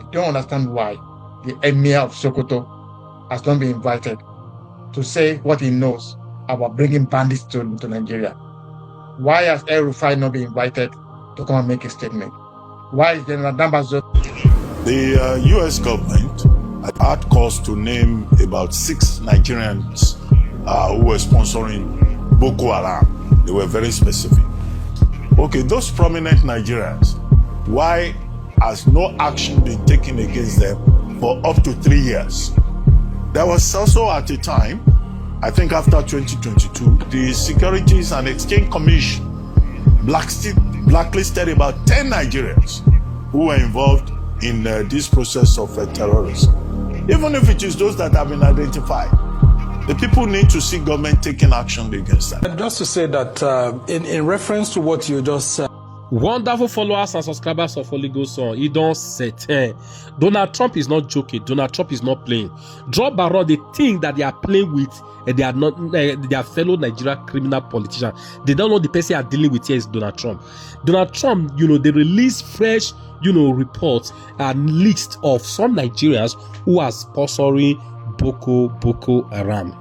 I don't understand why the Emir of Sokoto has not been invited to say what he knows about bringing bandits to Nigeria. Why has El Rufai not been invited to come and make a statement? Why is General Dambazo? The U.S. government had cause to name about 6 Nigerians who were sponsoring Boko Haram. They were very specific. Okay, those prominent Nigerians, why has no action been taken against them for up to 3 years? There was also at a time, I think after 2022, the Securities and Exchange Commission blacklisted about 10 Nigerians who were involved in this process of terrorism. Even if it is those that have been identified, the people need to see government taking action against them. Just to say that in reference to what you just said, wonderful followers and subscribers of Holy Ghost on, he don't set. Donald Trump is not joking. Donald Trump is not playing. Drop around, they think that they are playing with they are not their fellow Nigerian criminal politicians. They don't know the person they are dealing with here is Donald Trump. Donald Trump, they release fresh, reports and list of some Nigerians who are sponsoring Boko Haram.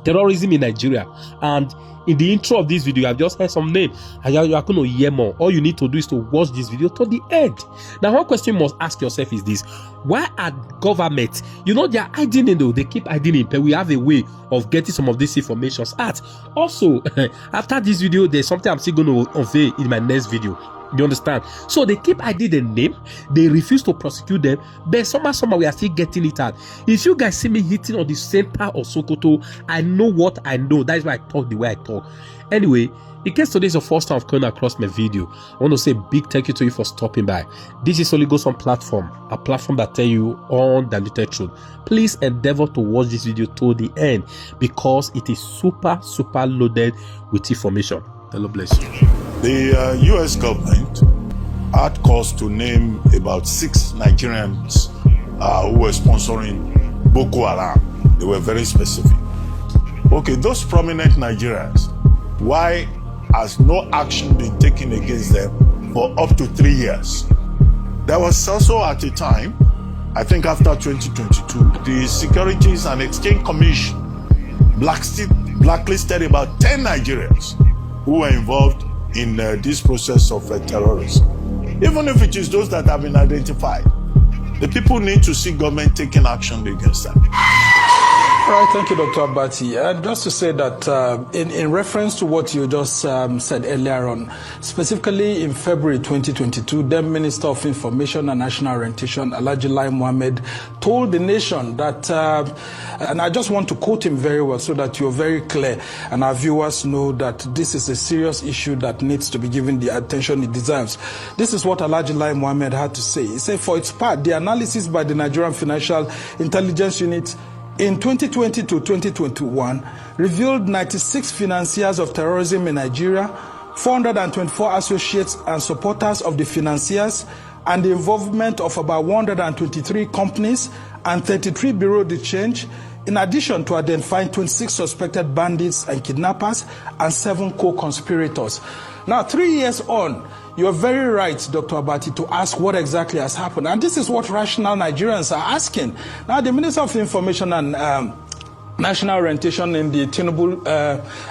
Terrorism in Nigeria. And in the intro of this video, I've just heard some name, and you are going to hear more. All you need to do is to watch this video to the end. Now, one question you must ask yourself is this: why are government, they are hiding it though? They keep hiding it, but we have a way of getting some of these informations out. Also, after this video, there's something I'm still going to unveil in my next video. You understand? So they keep hiding the name, they refuse to prosecute them, but somehow we are still getting it out. If you guys see me hitting on the center of Sokoto, I know what I know. That is why I talk the way I talk. Anyway, in case today is your first time of coming across my video, I want to say a big thank you to you for stopping by. This is Holy Ghost on platform, a platform that tell you undiluted truth. Please endeavor to watch this video to the end because it is super loaded with information. The Lord bless you. The U.S. government had cause to name about 6 Nigerians who were sponsoring Boko Haram. They were very specific. Okay, those prominent Nigerians, why has no action been taken against them for up to 3 years? There was also at a time, I think after 2022, the Securities and Exchange Commission blacklisted about 10 Nigerians who were involved in this process of terrorism. Even if it is those that have been identified, the people need to see government taking action against them. All right, thank you, Dr. Abati. Just to say that in reference to what you just said earlier on, specifically in February 2022, then Minister of Information and National Orientation, Alhaji Lai Mohammed, told the nation that, and I just want to quote him very well so that you're very clear and our viewers know that this is a serious issue that needs to be given the attention it deserves. This is what Alhaji Lai Mohammed had to say. He said, for its part, the analysis by the Nigerian Financial Intelligence Unit in 2020 to 2021 revealed 96 financiers of terrorism in Nigeria, 424 associates and supporters of the financiers, and the involvement of about 123 companies and 33 bureau de change, in addition to identifying 26 suspected bandits and kidnappers and 7 co-conspirators. Now, 3 years on, you're very right, Dr. Abati, to ask what exactly has happened. And this is what rational Nigerians are asking. Now, the Minister of Information and National Orientation in the Tinubu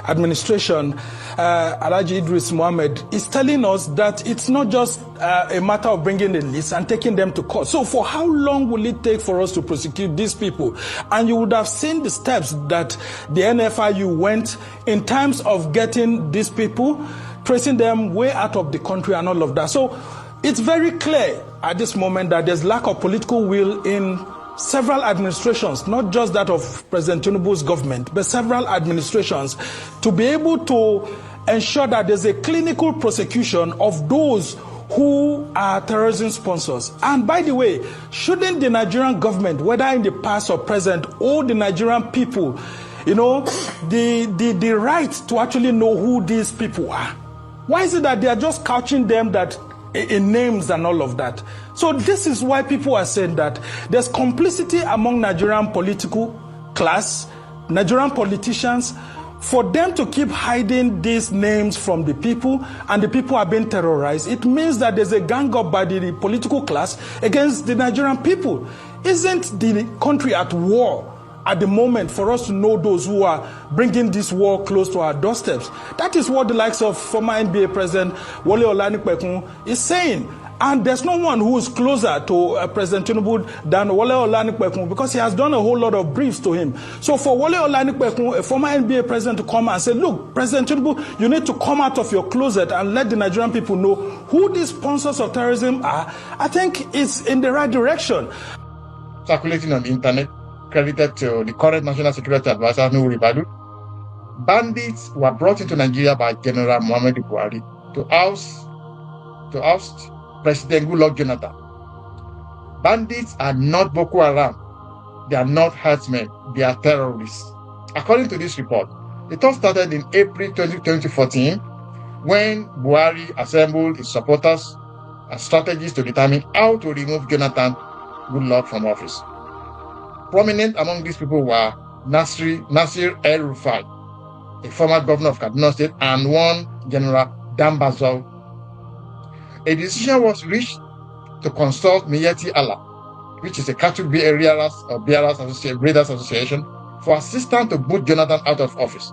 administration, Alhaji Idris Mohammed, is telling us that it's not just a matter of bringing the list and taking them to court. So for how long will it take for us to prosecute these people? And you would have seen the steps that the NFIU went in terms of getting these people, tracing them way out of the country and all of that. So it's very clear at this moment that there's lack of political will in several administrations, not just that of President Tinubu's government, but several administrations, to be able to ensure that there's a clinical prosecution of those who are terrorism sponsors. And by the way, shouldn't the Nigerian government, whether in the past or present, owe the Nigerian people, the right to actually know who these people are? Why is it that they are just couching them that in names and all of that? So this is why people are saying that there's complicity among Nigerian political class, Nigerian politicians, for them to keep hiding these names from the people and the people are being terrorized, it means that there's a gang up by the political class against the Nigerian people. Isn't the country at war at the moment for us to know those who are bringing this war close to our doorsteps? That is what the likes of former NBA President Wole Olanipekun is saying. And there's no one who is closer to President Tinubu than Wole Olanipekun, because he has done a whole lot of briefs to him. So for Wole Olanipekun, a former NBA president, to come and say, look, President Tinubu, you need to come out of your closet and let the Nigerian people know who the sponsors of terrorism are, I think it's in the right direction. Circulating on the internet, credited to the current National Security Advisor, Nuhu Ribadu, bandits were brought into Nigeria by General Muhammadu Buhari to oust President Goodluck Jonathan. Bandits are not Boko Haram. They are not herdsmen. They are terrorists. According to this report, it all started in April 2014 when Buhari assembled his supporters and strategists to determine how to remove Jonathan Goodluck from office. Prominent among these people were Nasir El-Rufai, a former governor of Kaduna State, and one General Dambazo. A decision was reached to consult Miyetti Allah, which is a cattle breeders association, for assistance to boot Jonathan out of office.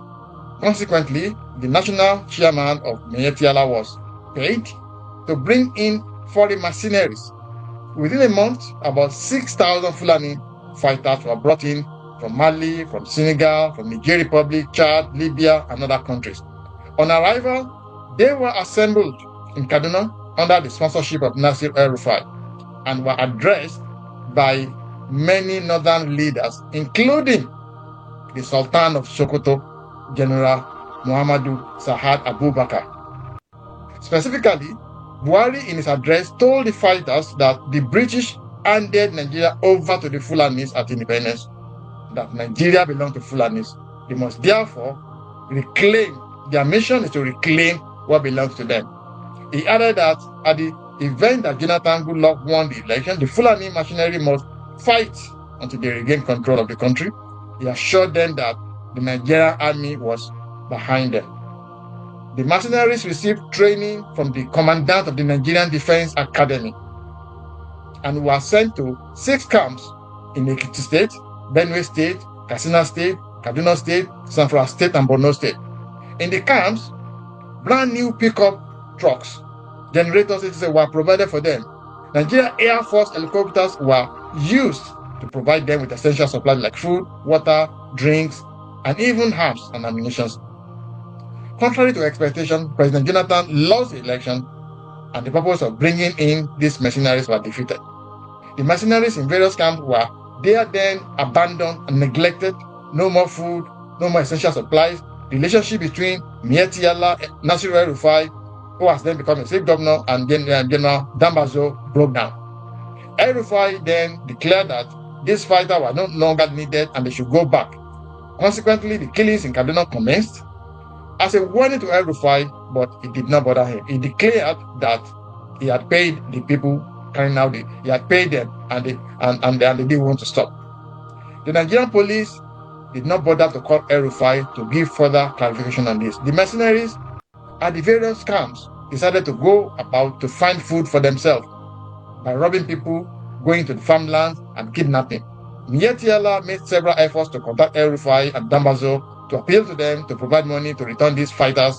Consequently, the national chairman of Miyetti Allah was paid to bring in foreign mercenaries. Within a month, about 6,000 Fulani fighters were brought in from Mali, from Senegal, from Niger Republic, Chad, Libya, and other countries. On arrival, they were assembled in Kaduna under the sponsorship of Nasir El-Rufai and were addressed by many northern leaders, including the Sultan of Sokoto, General Muhammadu Sa'ad Abubakar. Specifically, Buhari in his address told the fighters that the British handed Nigeria over to the Fulanis at independence, that Nigeria belonged to Fulanis. They must therefore reclaim, their mission is to reclaim what belongs to them. He added that at the event that Jonathan Goodluck won the election, the Fulani machinery must fight until they regain control of the country. He assured them that the Nigerian army was behind them. The mercenaries received training from the commandant of the Nigerian Defense Academy and were sent to 6 camps in Ekiti State, Benue State, Katsina State, Kaduna State, Zamfara State, and Borno State. In the camps, brand new pickup trucks, generators, etc., were provided for them. Nigeria Air Force helicopters were used to provide them with essential supplies like food, water, drinks, and even arms and ammunition. Contrary to expectation, President Jonathan lost the election, and the purpose of bringing in these mercenaries was defeated. The mercenaries in various camps were there then abandoned and neglected. No more food, no more essential supplies. The relationship between Miyetti Allah, Nasir El-Rufai, who has then become a state governor, and General Dambazo broke down. El-Rufai then declared that these fighters were no longer needed and they should go back. Consequently, the killings in Kaduna commenced as a warning to El-Rufai, but it did not bother him. He declared that he had paid the people carrying out he had paid them, and they didn't want to stop. The Nigerian police did not bother to call El-Rufai to give further clarification on this. The mercenaries at the various camps decided to go about to find food for themselves by robbing people, going to the farmlands, and kidnapping. Miyetti Allah made several efforts to contact El-Rufai and Dambazo to appeal to them to provide money to return these fighters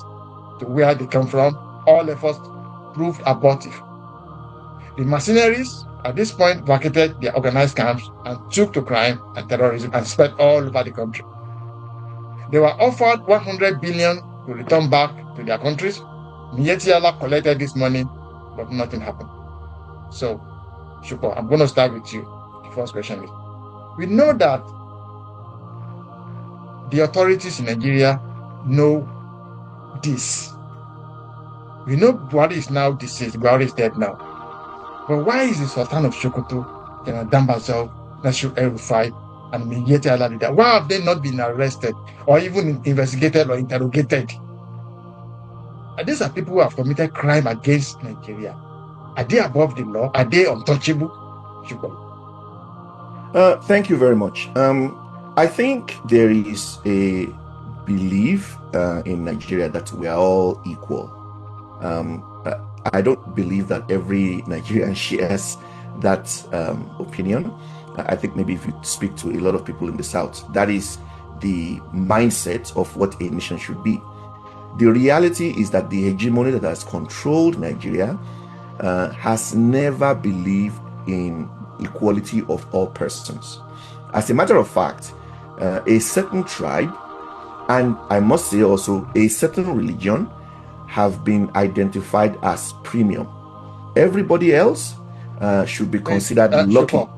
to where they come from. All efforts proved abortive. The mercenaries at this point vacated their organized camps and took to crime and terrorism and spread all over the country. They were offered 100 billion to return back to their countries. Miyetti Allah collected this money, but nothing happened. So, Shukor, I'm going to start with you. The first question is, we know that the authorities in Nigeria know this. We know Buhari is now deceased, Buhari is dead now. But why is the Sultan of Sokoto, Dambazo, Nasir El-Rufai, and Miyetti Allah leader, why have they not been arrested or even investigated or interrogated? And these are people who have committed crime against Nigeria. Are they above the law? Are they untouchable? Thank you very much. I think there is a believe in Nigeria that we are all equal. I don't believe that every Nigerian shares that opinion. I think maybe if you speak to a lot of people in the South, that is the mindset of what a nation should be. The reality is that the hegemony that has controlled Nigeria has never believed in equality of all persons. As a matter of fact, a certain tribe, and I must say also a certain religion, have been identified as premium. Everybody else should be considered lucky. Shoko,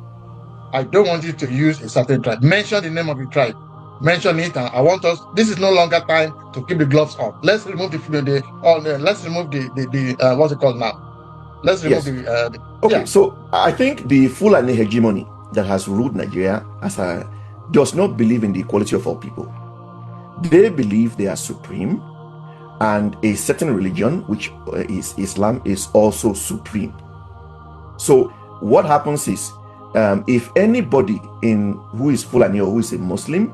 I don't want you to use a certain tribe. Mention the name of the tribe. Mention it, and I want us. This is no longer time to keep the gloves on. Let's remove let's remove the what's it called now? Let's remove the. Okay, so I think the Fulani hegemony that has ruled Nigeria does not believe in the equality of all people. They believe they are supreme, and a certain religion, which is Islam, is also supreme. So what happens is, if anybody who is Fulani or who is a Muslim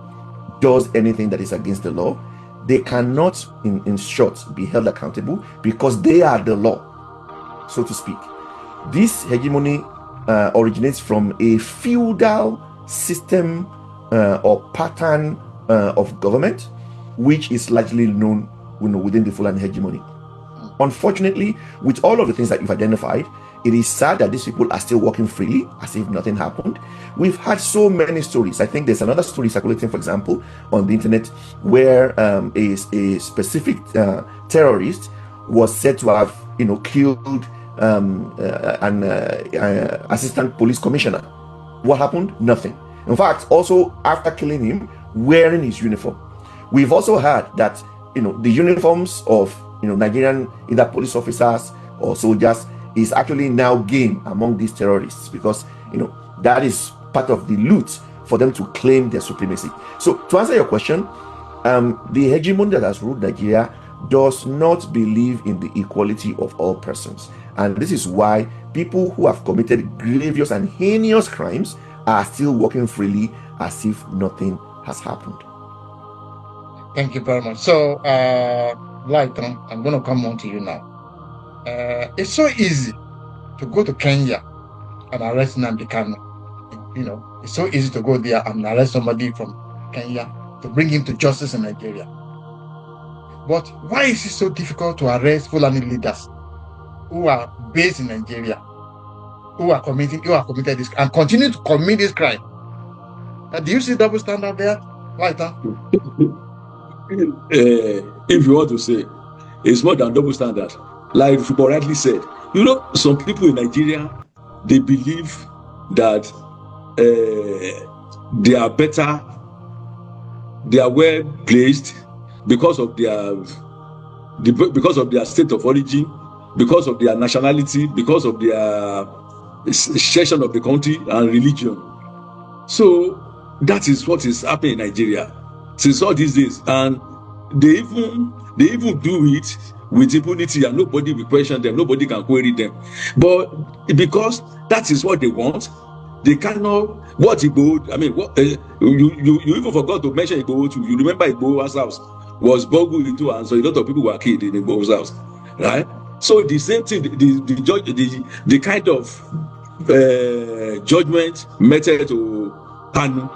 does anything that is against the law, they cannot, in short, be held accountable because they are the law, so to speak. This hegemony originates from a feudal system or pattern of government, which is largely known within the Fulani hegemony. Unfortunately, with all of the things that you've identified, it is sad that these people are still walking freely as if nothing happened. We've had so many stories. I think there's another story circulating, for example, on the internet, where a specific terrorist was said to have, killed an assistant police commissioner. What happened? Nothing. In fact, also after killing him, wearing his uniform. We've also heard that, the uniforms of, Nigerian either police officers or soldiers is actually now game among these terrorists because, that is part of the loot for them to claim their supremacy. So to answer your question, the hegemony that has ruled Nigeria does not believe in the equality of all persons. And this is why people who have committed grievous and heinous crimes are still walking freely as if nothing has happened. Thank you very much. So, Lighton, I'm going to come on to you now. It's so easy to go to Kenya and arrest Nnamdi Kanu. It's so easy to go there and arrest somebody from Kenya to bring him to justice in Nigeria. But why is it so difficult to arrest Fulani leaders who are based in Nigeria, who have committed this and continue to commit this crime? Do you see double standard there, Lighton? If you want to say, it's more than double standard. Like Fubo rightly said, some people in Nigeria, they believe that they are better, they are well placed because of their state of origin, because of their nationality, because of their section of the country and religion. So that is what is happening in Nigeria since all these days, and they even do it with impunity, and nobody will question them, nobody can query them. But because that is what they want, they cannot. What Igboho? I mean, you even forgot to mention Igboho too. You remember Igboho's house was boggled into, and so a lot of people were killed in Igboho's house, right? So the same thing, the kind of judgment method to Kanu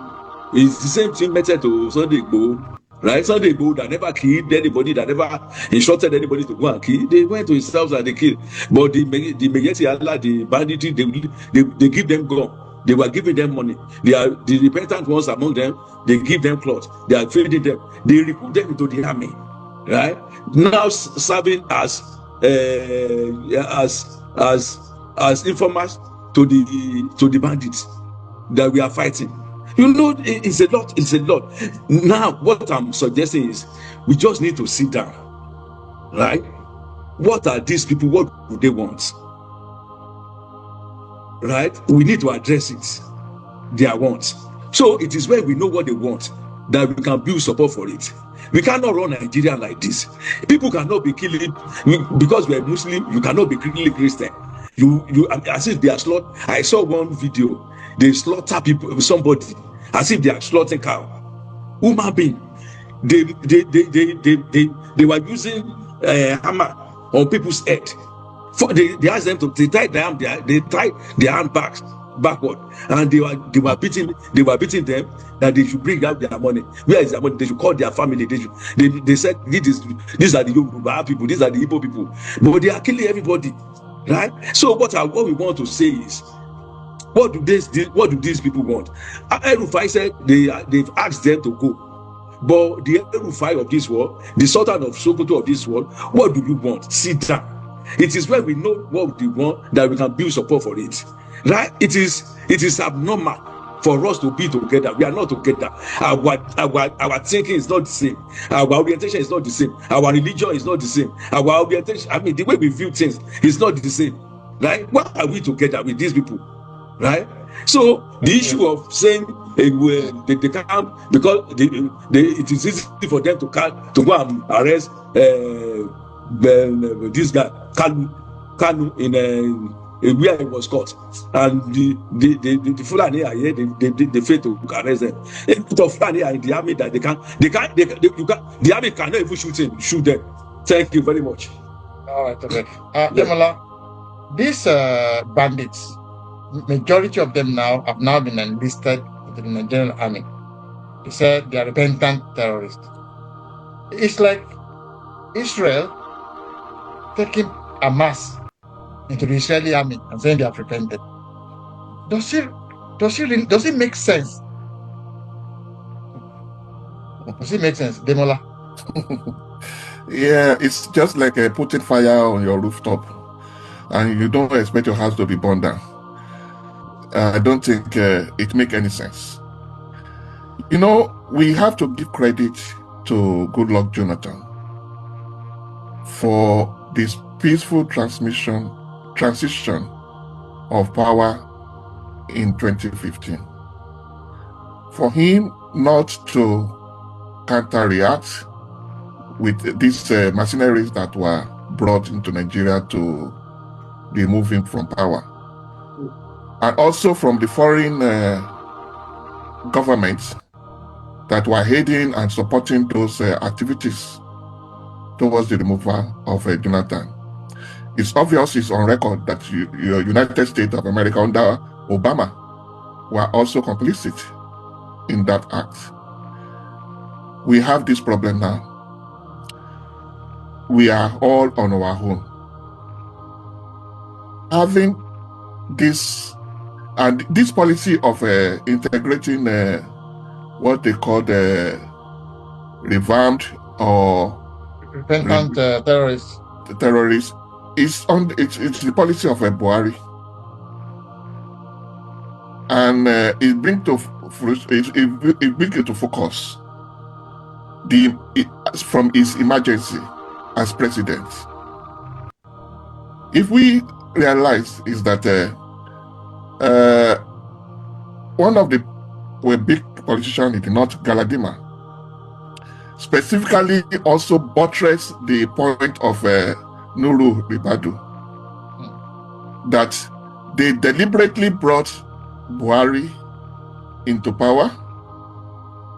is the same thing method to Sunday Igboho. Right, Sunday Igboho that never killed anybody, that never instructed anybody to go and kill. They went to his house and they killed. But the Megeti Allah, the banditry, they give them gun. They were giving them money. They are the repentant ones among them. They give them clothes. They are feeding them. They recruit them into the army. Right now, serving as informers to the bandits that we are fighting. It's a lot. It's a lot. Now, what I'm suggesting is we just need to sit down, right? What are these people? What do they want? Right? We need to address it. Their wants. So it is when we know what they want that we can build support for it. We cannot run Nigeria like this. People cannot be killing because we are Muslim. You cannot be killing Christian. As if they are slaughtered. I saw one video. They slaughter people, somebody, as if they are slaughtering cow. Human being. they were using hammer on people's head. They asked them to tie their hand backward, and they were beating them that they should bring out their money. Where is their money? They should call their family. They said these are the Yoruba people, these are the Igbo people, but they are killing everybody, right? So what we want to say is, what do these people want? El-Rufai said they've asked them to go. But the El-Rufai of this world, the Sultan of Sokoto of this world, what do you want? Sit down. It is when we know what we want that we can build support for it. Right? It is abnormal for us to be together. We are not together. Our thinking is not the same. Our orientation is not the same. Our religion is not the same. Our orientation, the way we view things is not the same. Right? Why are we together with these people? Right? So the issue of saying they can't, because it is easy for them to go and arrest this guy Kanu in where he was caught, and the Fulani are here. They fail to arrest them. A lot of Fulani are in the army that the army cannot even shoot them. Thank you very much. All right, okay. Demola, these bandits, majority of them have now been enlisted into the Nigerian army. They said they are repentant terrorists. It's like Israel taking Hamas into the Israeli army and saying they have repented. Does it make sense? Does it make sense, Demola? Yeah, it's just like putting fire on your rooftop, and you don't expect your house to be burned down. I don't think it makes any sense. We have to give credit to Goodluck Jonathan for this peaceful transition of power in 2015. For him not to counter-react with these mercenaries that were brought into Nigeria to remove him from power, and also from the foreign governments that were aiding and supporting those activities towards the removal of Jonathan. It's obvious, it's on record that the United States of America under Obama were also complicit in that act. We have this problem now. We are all on our own. Having this policy of integrating what they call the revamped or repentant terrorists. Terrorists it's the policy of Buhari, and it brings to focus from his emergency as president. If we realize is that one of the big politicians in the North, Galadima, specifically also buttressed the point of Nuru Ribadu, that they deliberately brought Buhari into power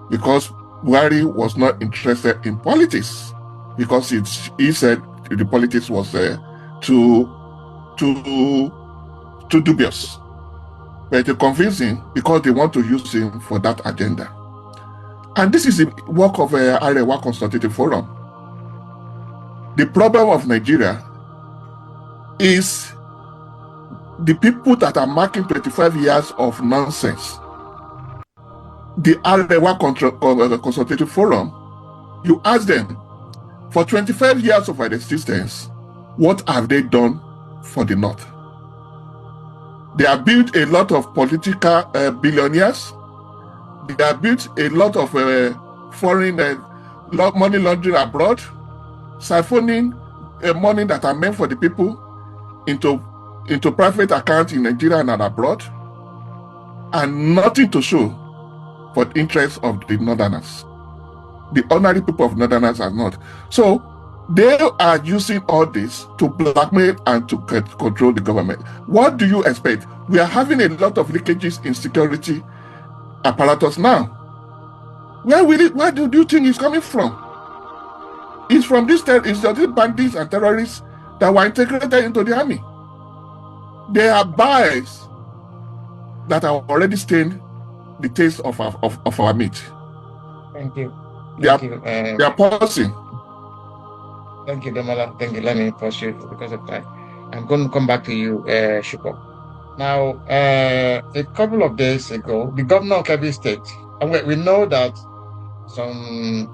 because Buhari was not interested in politics, because he said the politics was too dubious. But they convinced him because they want to use him for that agenda. And this is the work of Arewa Consultative Forum. The problem of Nigeria is the people that are marking 25 years of nonsense. The Arewa Consultative Forum, you ask them, for 25 years of their existence, what have they done for the North? They have built a lot of political billionaires. They have built a lot of foreign money laundering abroad, siphoning money that are meant for the people into private accounts in Nigeria and abroad, and nothing to show for the interests of the Northerners. The ordinary people of Northerners are not. So they are using all this to blackmail and to control the government. What do you expect? We are having a lot of leakages in security apparatus now. Where do you think it's coming from? It's from these bandits and terrorists that were integrated into the army. They are bias that are already stained the taste of our meat. Thank you. They are pausing. Thank you, Damola. Thank you. Let me pause you because of time. I'm going to come back to you, Shupo. Now, a couple of days ago, the governor of Kebbi State, and we know that some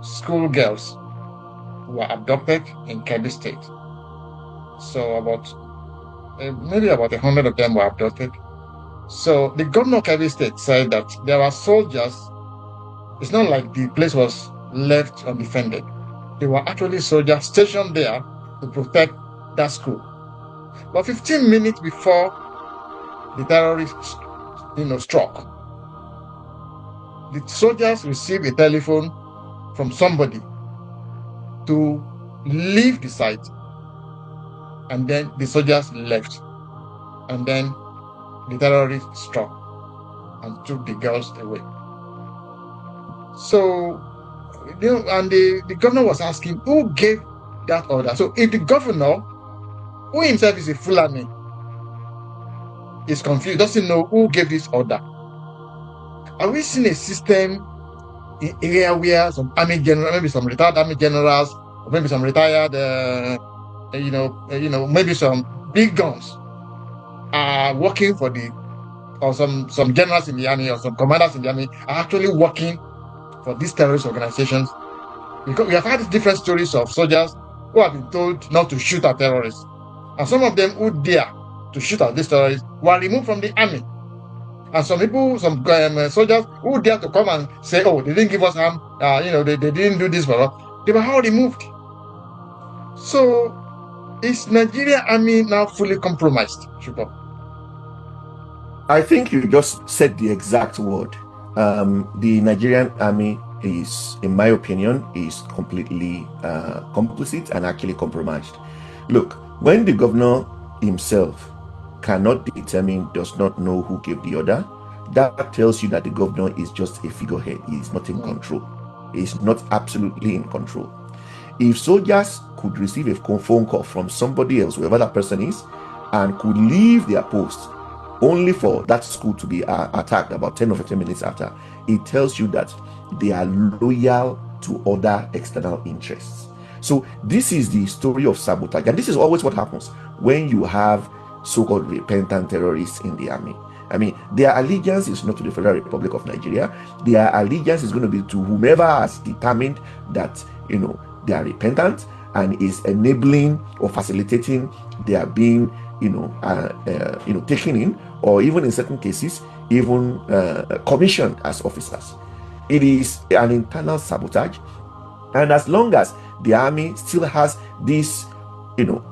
schoolgirls were abducted in Kebbi State. So maybe about 100 of them were abducted. So the governor of Kebbi State said that there were soldiers. It's not like the place was left undefended. There were actually soldiers stationed there to protect that school. But 15 minutes before the terrorists, struck, the soldiers received a telephone from somebody to leave the site. And then the soldiers left. And then the terrorists struck and took the girls away. So, and the governor was asking who gave that order. So if the governor, who himself is a Fulani, is confused, doesn't know who gave this order, are we seeing a system in area where some army general, maybe some retired army generals, or maybe some retired, maybe some big guns are working for or some generals in the army or some commanders in the army are actually working for these terrorist organizations? Because we have had different stories of soldiers who have been told not to shoot at terrorists, and some of them who dare to shoot at these terrorists were removed from the army. And some soldiers who dare to come and say, "Oh, they didn't give us harm, they didn't do this for us," they were all removed. So, is Nigerian army now fully compromised, Shupo? I think you just said the exact word. The Nigerian army is, in my opinion, is completely complicit and actually compromised. Look, when the governor himself cannot determine, does not know who gave the order, that tells you that the governor is just a figurehead. He is not in control. He is not absolutely in control. If soldiers could receive a phone call from somebody else, whoever that person is, and could leave their post only for that school to be attacked about 10 or 15 minutes after, it tells you that they are loyal to other external interests. So this is the story of sabotage, and this is always what happens when you have so-called repentant terrorists in the army. I mean, their allegiance is not to the Federal Republic of Nigeria. Their allegiance is going to be to whomever has determined that, they are repentant and is enabling or facilitating their being, taken in, or even in certain cases, even commissioned as officers. It is an internal sabotage, and as long as the army still has these,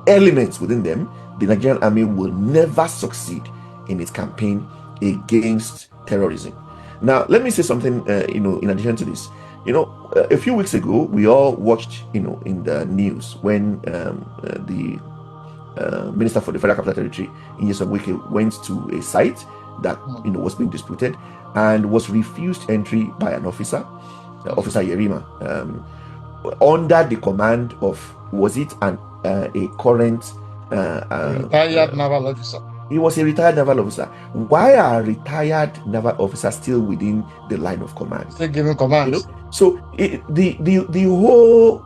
elements within them, the Nigerian army will never succeed in its campaign against terrorism. Now, let me say something, in addition to this. A few weeks ago, we all watched, in the news when the Minister for the Federal Capital Territory, Nyesom Wike, went to a site that, was being disputed and was refused entry by an officer, Officer Yerima, under the command of, was it a current retired naval officer? He was a retired naval officer. Why are retired naval officers still within the line of command? Still giving commands. So the whole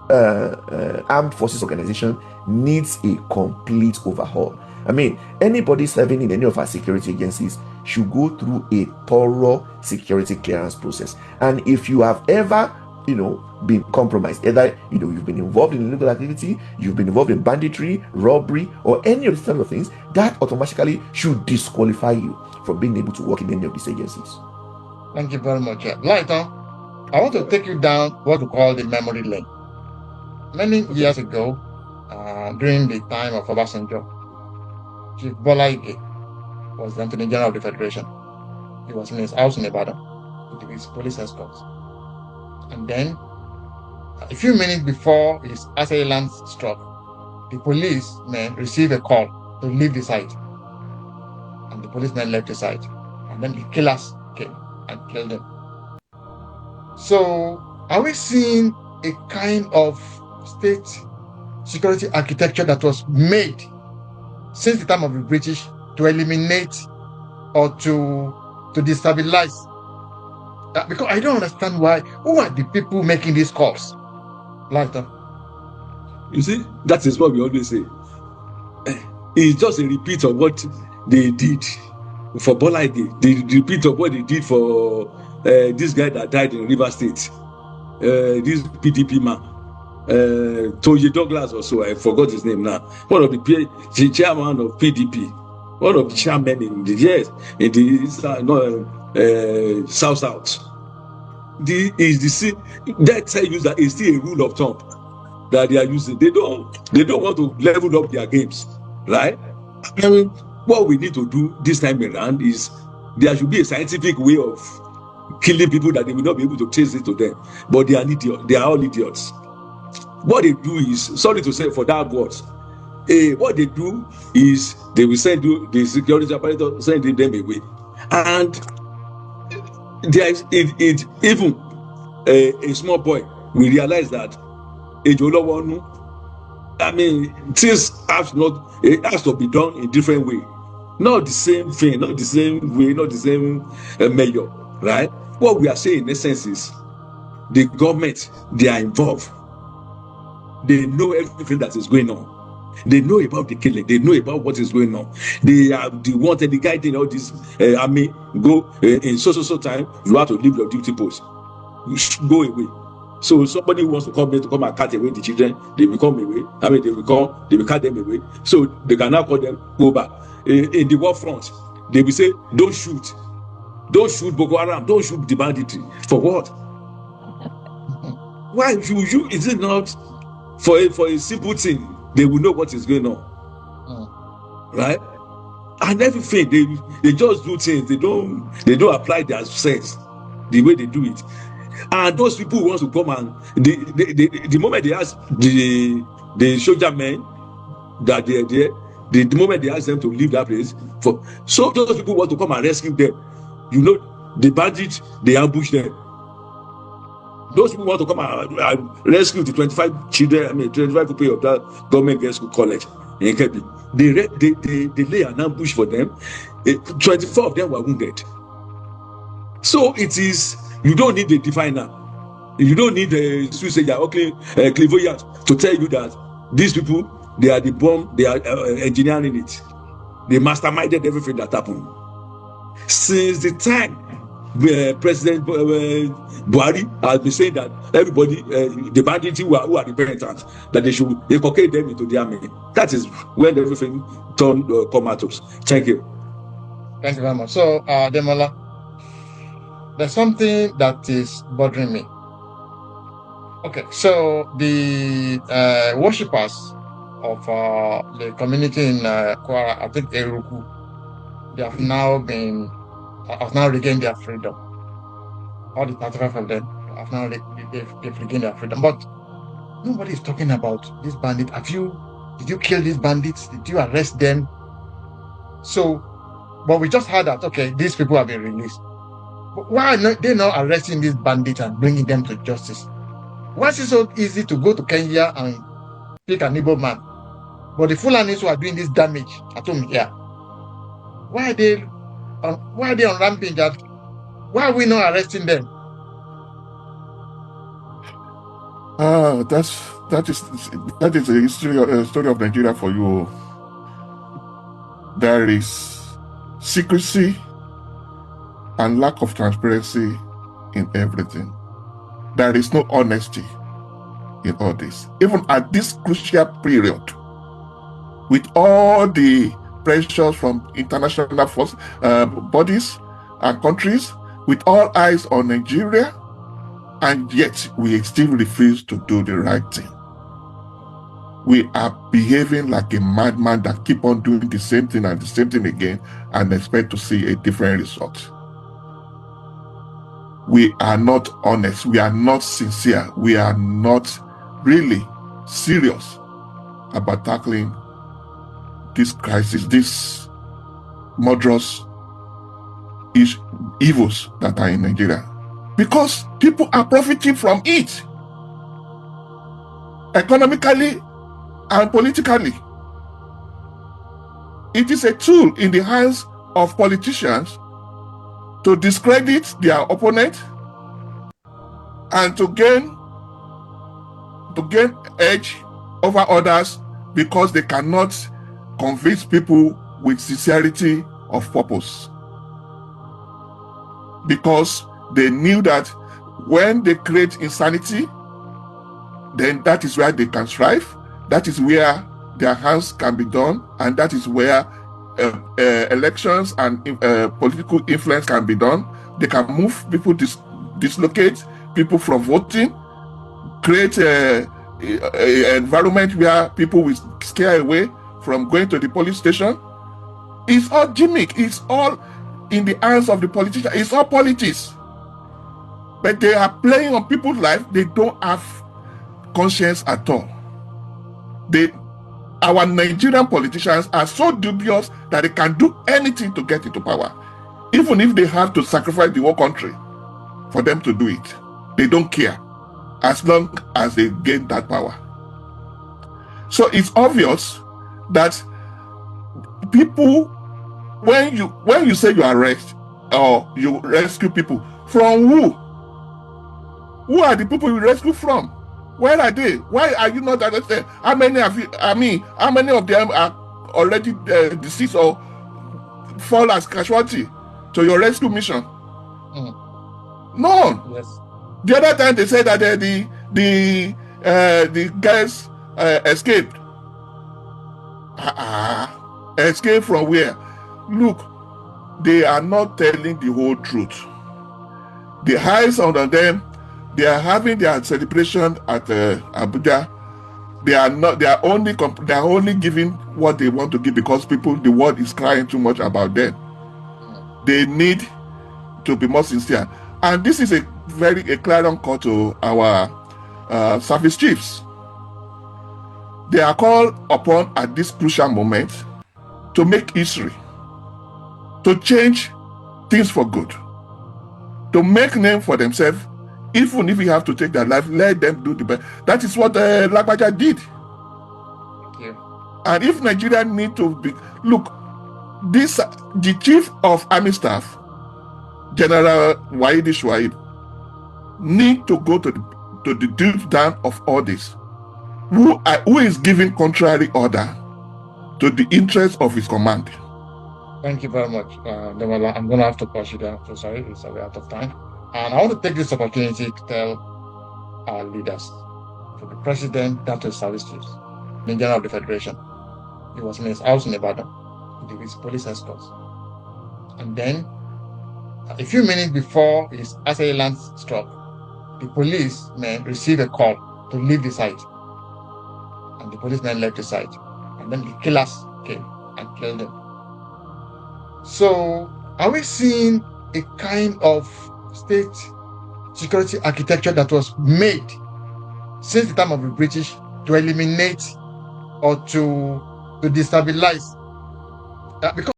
armed forces organization needs a complete overhaul. I mean, anybody serving in any of our security agencies should go through a thorough security clearance process. And if you have ever, been compromised, either you've been involved in illegal activity, you've been involved in banditry, robbery, or any of these types of things, that automatically should disqualify you from being able to work in any of these agencies. Thank you very much. Lighton, I want to take you down what we call the memory lane. Many years ago, during the time of Obasanjo, Chief Bola Ige was the Attorney General of the Federation. He was in his house in Ibadan with his police escorts. And then, a few minutes before his assailant struck, the policemen received a call to leave the site. And the policemen left the site. And then the killers came and killed him. So, are we seeing a kind of state security architecture that was made since the time of the British to eliminate or to destabilize? Because I don't understand who are the people making these calls? Lighter. You see, that is what we always say. It's just a repeat of what they did for Bola Ige, the repeat of what they did for this guy that died in River State, this PDP man, Toye Douglas or so, I forgot his name now. One of the chairman of PDP, one of the chairmen in the South. That tells you that it's still a rule of thumb that they are using. They don't want to level up their games, right? I mean, what we need to do this time around is there should be a scientific way of killing people that they will not be able to trace it to them. But they are idiots. They are all idiots. What they do is, sorry to say for that word, what they do is they will send you the security apparatus, sending them away, and there is even a small boy will realize that I mean, things has to be done in different way, not the same thing, not the same way, not the same measure, right? What we are saying in essence is the government, they are involved. They know everything that is going on. They know about the killing. They know about what is going on. They are the one that the guiding all this army go in so time. You have to leave your duty post. You should go away. So somebody who wants to come here to come and cut away the children, they will come away. I mean, they will cut them away. So they can now call them go back. In the war front, they will say, don't shoot Boko Haram, don't shoot the banditry. For what? Why you? Is it not for a simple thing? They will know what is going on, right? And everything they just do things. They don't apply their sense the way they do it. And those people who want to come and the moment they ask the soldier men that they are there, the moment they ask them to leave that place, so those people want to come and rescue them. You know, the bandits, they ambush them. Those people want to come and rescue the 25 children, 25 people of that government girls' school college in Kebbi. They lay an ambush for them. 24 of them were wounded. So it is, you don't need a diviner. You don't need a suicide or clairvoyant to tell you that these people, they are the bomb, they are engineering it. They masterminded everything that happened. Since the time President Buhari has been saying that everybody, the bandits who are repentant, that they should inculcate them into the army. That is when everything turned comatose. Thank you. Thank you very much. So, Demola, there's something that is bothering me. Okay, so the worshippers of the community in Kwara, I think Eruku, they have now regained their freedom. All the 35 of them have now they've regained their freedom. But nobody is talking about this bandit. Did you kill these bandits? Did you arrest them? So, but we just heard that, okay, these people have been released. But why are they not arresting these bandits and bringing them to justice? Why is it so easy to go to Kenya and pick an Igbo man? But the Fulanis who are doing this damage at home here, why are they on rampage? Why are we not arresting them? That is a story of Nigeria for you. There is secrecy and lack of transparency in everything. There is no honesty in all this. Even at this crucial period, with all the pressures from international bodies and countries, with all eyes on Nigeria, and yet we still refuse to do the right thing. We are behaving like a madman that keep on doing the same thing and the same thing again and expect to see a different result. We are not honest. We are not sincere. We are not really serious about tackling this crisis, these murderous evils that are in Nigeria. because people are profiting from it economically and politically. It is a tool in the hands of politicians to discredit their opponent and to gain edge over others because they cannot convince people with sincerity of purpose. Because they knew that when they create insanity, then that is where they can strive. That is where their hands can be done, and that is where elections and political influence can be done. They can move people, dislocate people from voting, create an environment where people will scare away from going to the police station. It's all gimmick. It's all in the hands of the politicians. It's all politics. But they are playing on people's life. They don't have conscience at all. Our Nigerian politicians are so dubious that they can do anything to get into power, even if they have to sacrifice the whole country for them to do it. They don't care as long as they gain that power. So it's obvious that people, when you say you arrest or you rescue people, from who? Who are the people you rescue from? Where are they? Why are you not arrested? How many of them are already deceased or fall as casualty to your rescue mission? None. Yes. The other time they said that the guys escaped. Escape from where? Look, they are not telling the whole truth. The eyes on them. They are having their celebration at Abuja. They are only giving what they want to give because the world is crying too much about them. They need to be more sincere. And this is a clarion call to our service chiefs. They are called upon at this crucial moment to make history, to change things for good, to make name for themselves. Even if we have to take their life, let them do the best. That is what Lagbaja did. Thank you. And if Nigeria need to be, look, the chief of army staff, General Waidi Shuaib, need to go to the deep down of all this. Who is giving contrary order to the interest of his command? Thank you very much, Demola. I'm going to have to pause you there. I'm so sorry, we're out of time. And I want to take this opportunity to tell our leaders, to the president, down to the service chiefs, the general of the federation. He was in his house in Ibadan with his police escorts. And then, a few minutes before his assailant struck, the policemen received a call to leave the site. And the policemen left the site. And then the killers came and killed them. So, are we seeing a kind of state security architecture that was made since the time of the British to eliminate or to destabilize? Because